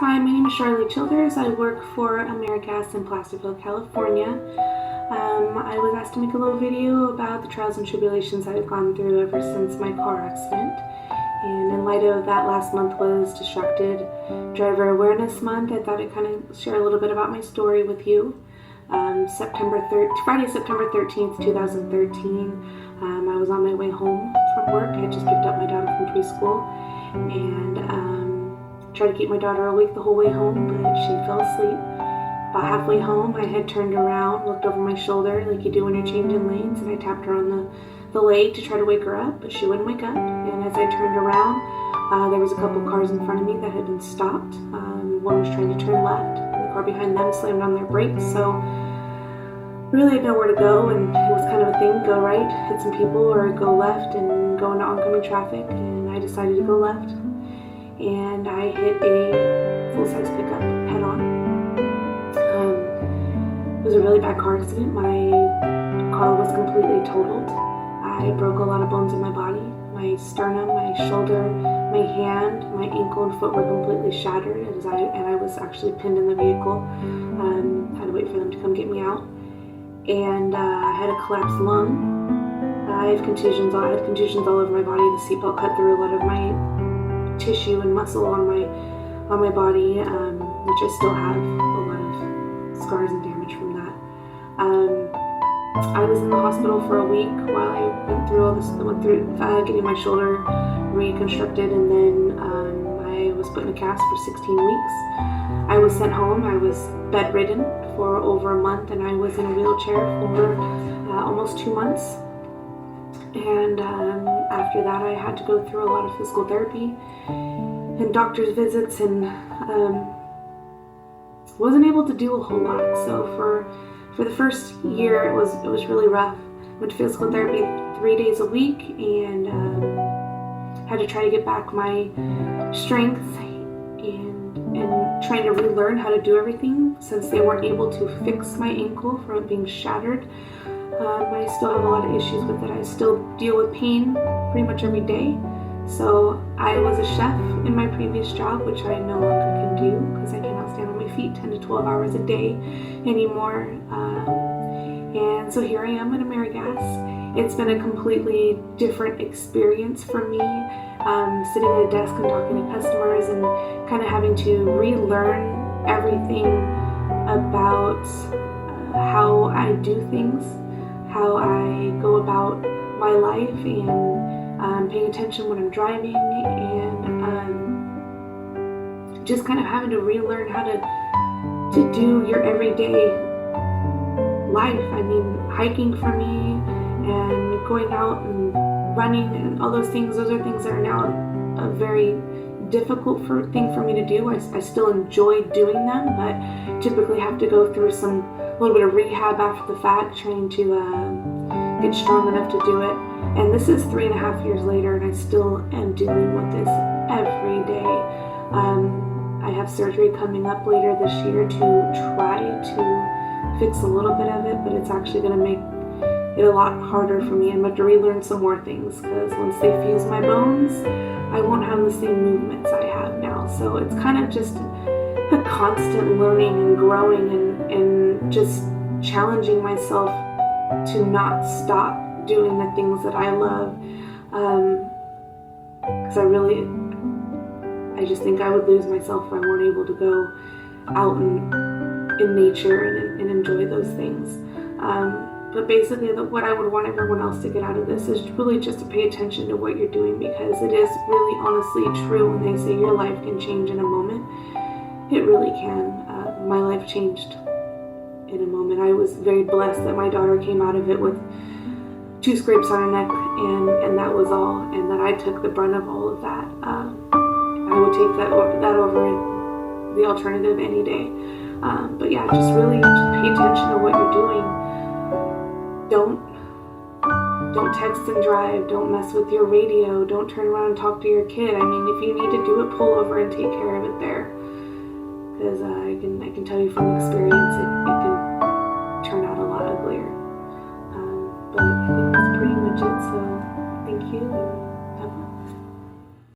Hi, my name is Charlie Childers. I work for AmeriGas in Placerville, California. I was asked to make a little video about the trials and tribulations I've gone through ever since my car accident. And in light of that, last month was Distracted Driver Awareness Month. I thought I'd kind of share a little bit about my story with you. Friday, September 13th, 2013, I was on my way home from work. I had just picked up my daughter from preschool and tried to keep my daughter awake the whole way home, but she fell asleep. About halfway home, I had turned around, looked over my shoulder like you do when you're changing lanes, and I tapped her on the leg to try to wake her up, but she wouldn't wake up. And as I turned around, there was a couple cars in front of me that had been stopped. One was trying to turn left, and the car behind them slammed on their brakes, so really had nowhere to go, and it was kind of a thing, go right, hit some people, or go left and go into oncoming traffic, and I decided to go left. And I hit a full-size pickup head-on. It was a really bad car accident. My car was completely totaled. I broke a lot of bones in my body. My sternum, my shoulder, my hand, my ankle and foot were completely shattered, and I was actually pinned in the vehicle. Had to wait for them to come get me out. And I had a collapsed lung. I had contusions all over my body. The seatbelt cut through a lot of my tissue and muscle on my body, which I still have a lot of scars and damage from that. I was in the hospital for a week while I went through all this. I went through getting my shoulder reconstructed, and then I was put in a cast for 16 weeks. I was sent home. I was bedridden for over a month, and I was in a wheelchair for almost 2 months. And after that, I had to go through a lot of physical therapy and doctor's visits, and wasn't able to do a whole lot. So for the first year, it was really rough. Went to physical therapy 3 days a week, and had to try to get back my strength and trying to relearn how to do everything since they weren't able to fix my ankle from it being shattered. I still have a lot of issues with it. I still deal with pain pretty much every day. So I was a chef in my previous job, which I no longer can do because I cannot stand on my feet 10 to 12 hours a day anymore. And so here I am at AmeriGas. It's been a completely different experience for me, sitting at a desk and talking to customers and kind of having to relearn everything about how I do things, how I go about my life, and paying attention when I'm driving, and just kind of having to relearn how to do your everyday life. I mean, hiking for me and going out and running and all those things, those are things that are now a very difficult thing for me to do. I still enjoy doing them, but typically have to go through a little bit of rehab after the fact, trying to get strong enough to do it. And this is 3.5 years later, and I still am dealing with this every day. I have surgery coming up later this year to try to fix a little bit of it, but it's actually going to make it a lot harder for me. I'm going to relearn some more things, because once they fuse my bones, I won't have the same movements I have now. So it's kind of just a constant learning and growing, and just challenging myself to not stop doing the things that I love, because I just think I would lose myself if I weren't able to go out in nature and enjoy those things. But basically what I would want everyone else to get out of this is really just to pay attention to what you're doing, because it is really honestly true when they say your life can change in a moment. It really can. My life changed in a moment. I was very blessed that my daughter came out of it with 2 scrapes on her neck, and that was all, and that I took the brunt of all of that. I would take that over the alternative any day. But yeah, just really pay attention to what you're doing. Don't text and drive. Don't mess with your radio. Don't turn around and talk to your kid. I mean, if you need to do it, pull over and take care of it there. Because I can tell you from experience, it can turn out a lot uglier. But I think that's pretty much it. So thank you.